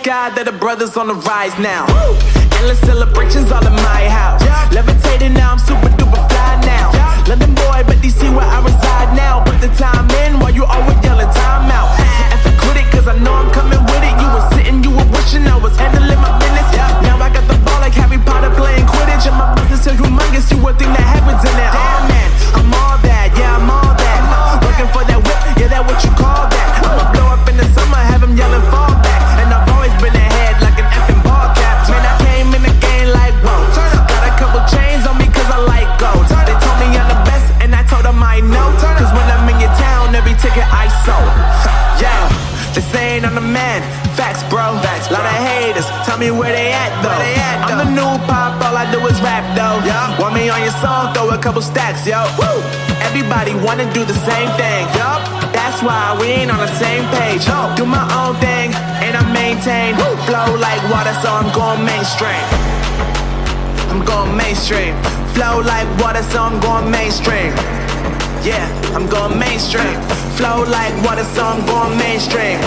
God that the brothers on the rise now. Endless celebrations all in my house. Levitating now, I'm super duper fly now. London boy, but DC where I reside now. Put the time in while you always yelling time out. And quit it, cause I know I'm coming with it. You were sitting, you were wishing I was handling my business. Now I got the ball like Harry Potter playing Quidditch. And my business is humongous, you would think that happens in it. Damn man, I'm all that, yeah I'm all that. Working for that whip, yeah that what you call that. I'ma blow up in the summer, have him yelling fall back. And I've always been ahead like an effing ball cap. Man, I came in the Facts, bro. Facts, lot of haters, tell me where they at though. I'm the new pop, all I do is rap though. Want me on your song, throw a couple stacks, yo. Woo! Everybody wanna do the same thing, yup. That's why we ain't on the same page. Do my own thing, and I maintain. Flow like water, so I'm going mainstream. I'm going mainstream. Flow like water, so I'm going mainstream. Yeah, I'm going mainstream. Flow like water, so I'm going mainstream.